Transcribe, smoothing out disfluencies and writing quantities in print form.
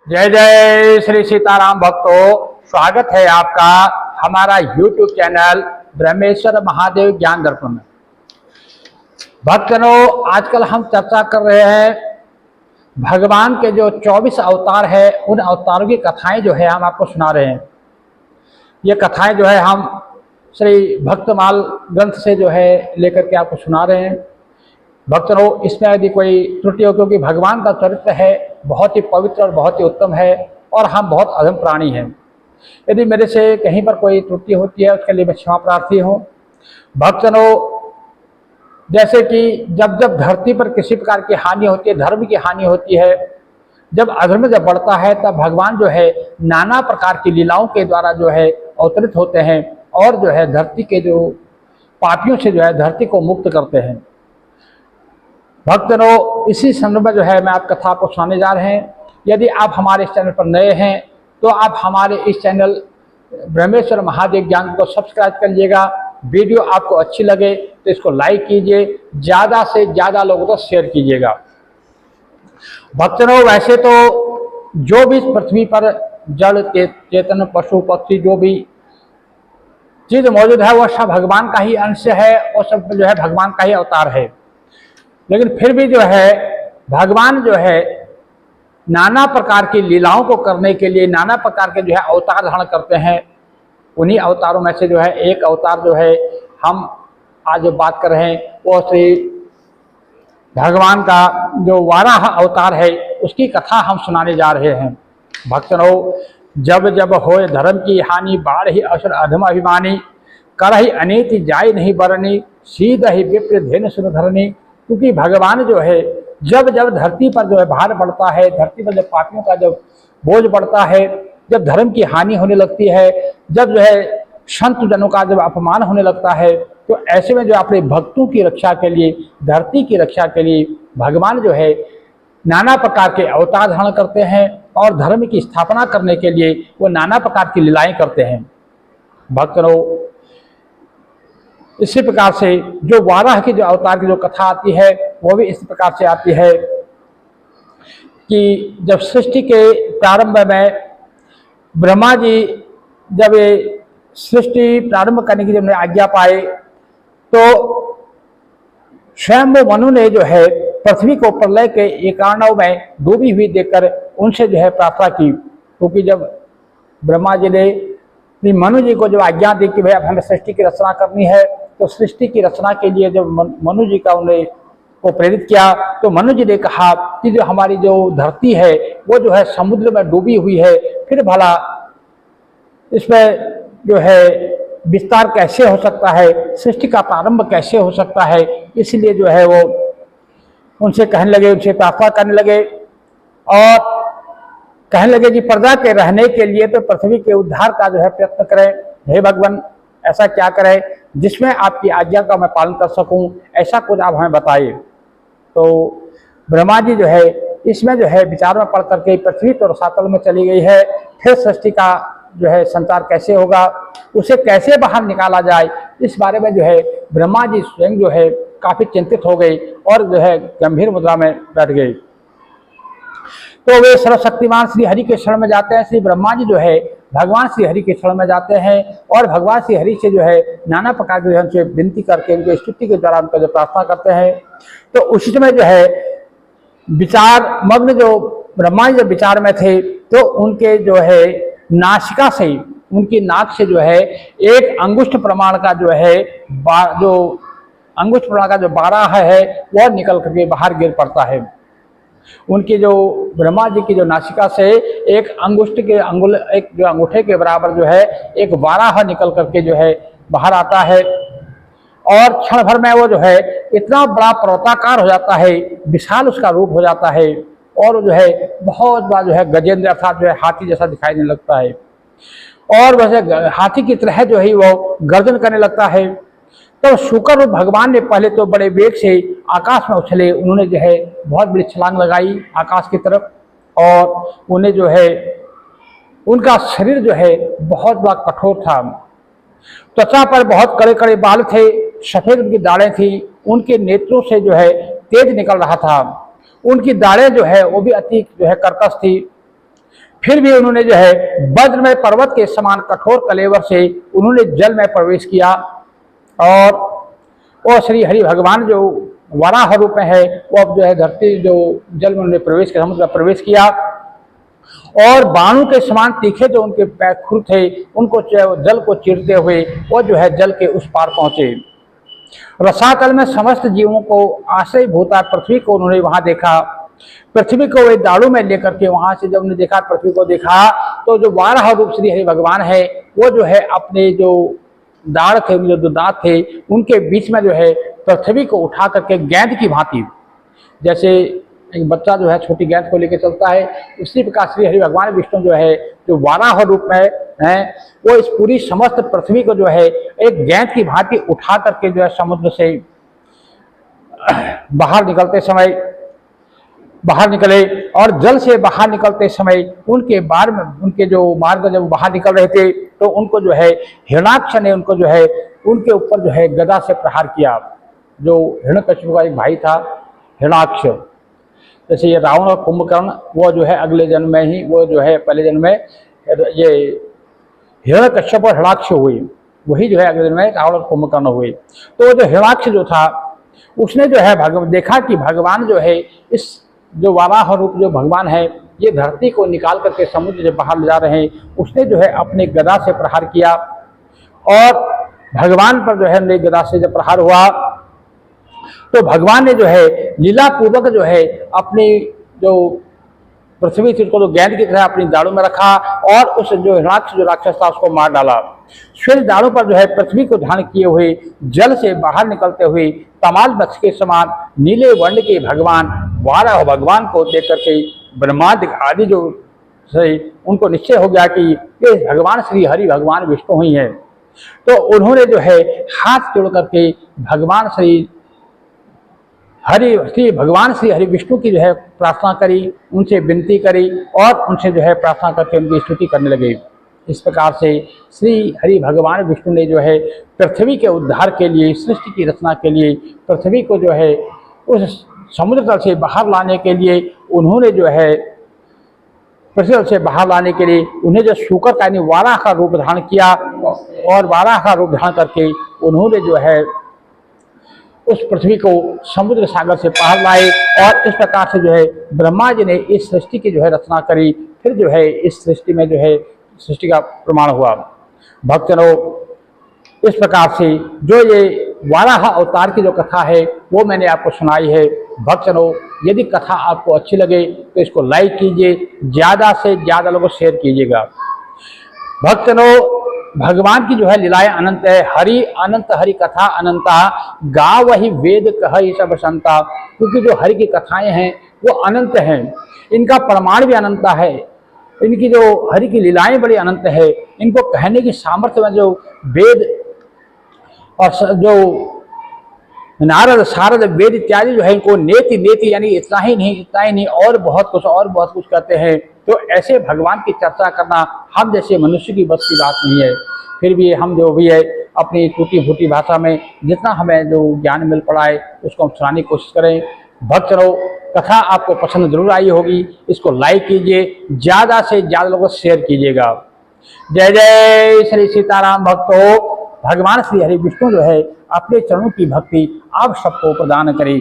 जय जय श्री सीताराम भक्तों, स्वागत है आपका हमारा YouTube चैनल ब्रह्मेश्वर महादेव ज्ञान दर्पण में। भक्तों, आजकल हम चर्चा कर रहे हैं भगवान के जो 24 अवतार है, उन अवतारों की कथाएं जो है हम आपको सुना रहे हैं। ये कथाएं जो है हम श्री भक्तमाल ग्रंथ से जो है लेकर के आपको सुना रहे हैं। भक्तों, इसमें यदि कोई त्रुटि हो, क्योंकि भगवान का चरित्र है बहुत ही पवित्र और बहुत ही उत्तम है और हम बहुत अधम प्राणी हैं। यदि मेरे से कहीं पर कोई त्रुटि होती है उसके लिए मैं क्षमा प्रार्थी हूँ। भक्तों, जैसे कि जब जब धरती पर किसी प्रकार की हानि होती है, धर्म की हानि होती है, जब अधर्म जब बढ़ता है, तब भगवान जो है नाना प्रकार की लीलाओं के द्वारा जो है अवतरित होते हैं और जो है धरती के जो पापियों से जो है धरती को मुक्त करते हैं। भक्तों, इसी संदर्भ में जो है मैं आप कथा को सुनाने जा रहे हैं। यदि आप हमारे इस चैनल पर नए हैं तो आप हमारे इस चैनल ब्रह्मेश्वर महादेव ज्ञान को सब्सक्राइब कर लीजिएगा। वीडियो आपको अच्छी लगे तो इसको लाइक कीजिए, ज़्यादा से ज़्यादा लोगों को शेयर कीजिएगा। भक्तों, वैसे तो जो भी पृथ्वी पर जड़ चेतन पशु पक्षी जो भी चीज़ मौजूद है वह सब भगवान का ही अंश है और सब जो है भगवान का ही अवतार है। लेकिन फिर भी जो है भगवान जो है नाना प्रकार की लीलाओं को करने के लिए नाना प्रकार के जो है अवतार धारण करते हैं। उन्हीं अवतारों में से जो है एक अवतार जो है हम आज जो बात कर रहे हैं वो श्री भगवान का जो वाराह अवतार है उसकी कथा हम सुनाने जा रहे हैं। भक्तों, जब जब होए धर्म की हानि, बाढ़ ही असुर अधम अभिमानी, करहि अनीति जाय नहीं बरनी, सीध ही विप्र धेनु सुन धरनी। क्योंकि भगवान जो है जब जब धरती पर जो है भार बढ़ता है, धरती पर जब पापियों का जब बोझ बढ़ता है, जब धर्म की हानि होने लगती है, जब जो है संत जनों का जब अपमान होने लगता है, तो ऐसे में जो अपने भक्तों की रक्षा के लिए, धरती की रक्षा के लिए भगवान जो है नाना प्रकार के अवतार धारण करते हैं और धर्म की स्थापना करने के लिए वो नाना प्रकार की लीलाएं करते हैं। भक्तों, इसी प्रकार से जो वाराह की जो अवतार की जो कथा आती है वो भी इस प्रकार से आती है कि जब सृष्टि के प्रारंभ में ब्रह्मा जी जब ये सृष्टि प्रारंभ करने की जब आज्ञा पाए तो स्वयं मनु ने जो है पृथ्वी को प्रलय के एकार्णव में डूबी हुई देखकर उनसे जो है प्रार्थना की। क्योंकि जब ब्रह्मा जी ने मनु जी को जब आज्ञा दी कि भाई अब हमें सृष्टि की रचना करनी है, तो सृष्टि की रचना के लिए जब मनु जी का उन्हें को प्रेरित किया तो मनु जी ने कहा कि जो हमारी जो धरती है वो जो है समुद्र में डूबी हुई है, फिर भला इसमें जो है विस्तार कैसे हो सकता है, सृष्टि का प्रारंभ कैसे हो सकता है। इसलिए जो है वो उनसे कहने लगे, उनसे प्रार्थना करने लगे और कहने लगे कि प्रजा के रहने के लिए तो पृथ्वी के उद्धार का जो है प्रयत्न करें। हे भगवान, ऐसा क्या करें जिसमें आपकी आज्ञा का मैं पालन कर सकूं, ऐसा कुछ आप हमें बताइए। तो ब्रह्मा जी जो है इसमें जो है विचार में पड़ करके पृथ्वी तो रसातल में चली गई है, फिर सृष्टि का जो है संचार कैसे होगा, उसे कैसे बाहर निकाला जाए, इस बारे में जो है ब्रह्मा जी स्वयं जो है काफी चिंतित हो गई और जो है गंभीर मुद्रा में बैठ गई। तो वे सर्वशक्तिमान श्री हरि के शरण में जाते हैं। श्री ब्रह्मा जी जो है भगवान श्री हरि के शरण में जाते हैं और भगवान श्री हरि से जो है नाना प्रकार के उनसे विनती करके उनके स्तुति के द्वारा उनका जो प्रार्थना करते हैं। तो उसी समय जो है विचार मग्न जो ब्रह्मा जी जब विचार में थे तो उनके जो है नासिका से, उनकी नाक से जो है एक अंगुष्ठ प्रमाण का जो है जो अंगुष्ठ प्रमाण का जो बारह है वह निकल करके बाहर गिर पड़ता है। उनकी जो ब्रह्मा जी की जो नासिका से एक अंगुष्ठ के अंगुल, एक जो अंगूठे के बराबर जो है एक वाराह निकल करके जो है बाहर आता है और क्षण भर में वो जो है इतना बड़ा पर्वताकार हो जाता है, विशाल उसका रूप हो जाता है और जो है बहुत बड़ा जो है गजेंद्र अर्थात जो है हाथी जैसा दिखाई देने लगता है और वैसे हाथी की तरह जो है वो गर्जन करने लगता है। तो शुक्र रूप भगवान ने पहले तो बड़े वेग से आकाश में उछले, उन्होंने जो है बहुत बड़ी छलांग लगाई आकाश की तरफ और उन्हें जो है उनका शरीर जो है बहुत बड़ा कठोर था, त्वचा पर बहुत कड़े कड़े बाल थे, सफेद उनकी दाढ़ें थी, उनके नेत्रों से जो है तेज निकल रहा था, उनकी दाढ़ें जो है वो भी अति जो है कर्कश थी फिर भी उन्होंने जो है वज्रमय पर्वत के समान कठोर कलेवर से उन्होंने जल में प्रवेश किया, और वो श्री हरि भगवान जो वराह रूप में है वो अब जो है धरती जो जल में उन्होंने प्रवेश किया, समुद्र में प्रवेश किया, और बाणों के समान तीखे जो उनके पैर थे उनको जल को चीरते हुए वो जो है जल के उस पार पहुंचे। रसातल में समस्त जीवों को आश्रय भूता पृथ्वी को उन्होंने वहां देखा। पृथ्वी को वे दाड़ू में लेकर के वहां से जब उन्होंने देखा, पृथ्वी को देखा, तो जो वाराह रूप श्री हरि भगवान है वो जो है अपने जो दाढ़ थे, जो दांत थे, उनके बीच में जो है पृथ्वी को उठा करके गेंद की भांति, जैसे एक बच्चा जो है छोटी गेंद को लेकर चलता है, उसी प्रकार श्री हरि भगवान विष्णु जो है जो वाराह रूप में है वो इस पूरी समस्त पृथ्वी को जो है एक गेंद की भांति उठा करके जो है समुद्र से बाहर निकलते समय बाहर निकले, और जल से बाहर निकलते समय उनके बार में उनके जो मार्ग जब बाहर निकल रहे थे तो उनको जो है हिरणाक्ष ने उनको जो है उनके ऊपर जो है गदा से प्रहार किया। जो हिरण्यकशिपु का एक भाई था हिरणाक्ष, जैसे ये रावण और कुंभकर्ण वो जो है अगले जन्म में ही वो जो है पहले जन्म में ये हिरण्यकश्यप और हिरणाक्ष हुए, वही जो है अगले जन्म में रावण और कुंभकर्ण हुए। तो जो हिरणाक्ष जो था उसने जो है देखा कि भगवान जो है इस जो वाराह रूप जो भगवान है ये धरती को निकाल करके समुद्र से बाहर ले जा रहे हैं। उसने जो है अपने गदा से प्रहार किया, और भगवान पर जो है गदा से जब प्रहार हुआ तो भगवान ने जो है लीला पूर्वक जो है अपनी जो पृथ्वी थी उसको तो गेंद की तरह अपनी दाड़ों में रखा, और उस जो हिरणाक्ष जो राक्षस था उसको मार डाला। फिर दाड़ों पर जो है पृथ्वी को धारण किए हुए जल से बाहर निकलते हुए तमाल वृक्ष के समान नीले वर्ण के भगवान वाराह भगवान को देख करके ब्रह्मादि आदि जो सही उनको निश्चय हो गया कि ये भगवान श्री हरि भगवान विष्णु ही है। तो उन्होंने जो है हाथ जोड़ करके भगवान श्री भगवान श्री हरि विष्णु की जो है प्रार्थना करी, उनसे विनती करी, और उनसे जो है प्रार्थना करके उनकी स्तुति करने लगे। इस प्रकार से श्री हरि भगवान विष्णु ने जो है पृथ्वी के उद्धार के लिए, सृष्टि की रचना के लिए, पृथ्वी को जो है उस समुद्र तल से बाहर लाने के लिए उन्होंने जो है पृथ्वी तल से बाहर लाने के लिए उन्हें जो शूकर का यानी वाराह का रूप धारण किया, और वाराह का रूप धारण करके उन्होंने जो है उस पृथ्वी को समुद्र सागर से बाहर लाए, और इस प्रकार से जो है ब्रह्मा जी ने इस सृष्टि की जो है रचना करी। फिर जो है इस सृष्टि में जो है सृष्टि का प्रमाण हुआ। भक्तजनों, इस प्रकार से जो ये वाराह अवतार की जो कथा है वो मैंने आपको सुनाई है। भक्तजनों, यदि कथा आपको अच्छी लगे तो इसको लाइक कीजिए, ज़्यादा से ज़्यादा लोगों को शेयर कीजिएगा। भक्तजनों, भगवान की जो है लीलाएं अनंत है। हरि अनंत हरि कथा अनंता, गा वही वेद कह सब संता। क्योंकि जो हरि की कथाएं हैं वो अनंत हैं, इनका प्रमाण भी अनंत है, इनकी जो हरि की लीलाएं बड़ी अनंत है, इनको कहने की सामर्थ्य में जो वेद और जो नारद शारद वेद इत्यादि जो है इनको नेति नेति यानी इतना ही नहीं और बहुत कुछ कहते हैं। तो ऐसे भगवान की चर्चा करना हम जैसे मनुष्य की बस की बात नहीं है। फिर भी हम जो भी है अपनी टूटी फूटी भाषा में जितना हमें जो ज्ञान मिल पड़ा है उसको हम सुनाने की कोशिश करें। भक्तजनों, कथा आपको पसंद जरूर आई होगी, इसको लाइक कीजिए, ज़्यादा से ज़्यादा लोगों को शेयर कीजिएगा। जय जय श्री सीताराम। भक्तों, भगवान श्री हरि विष्णु जो है अपने चरणों की भक्ति आप सबको प्रदान करें।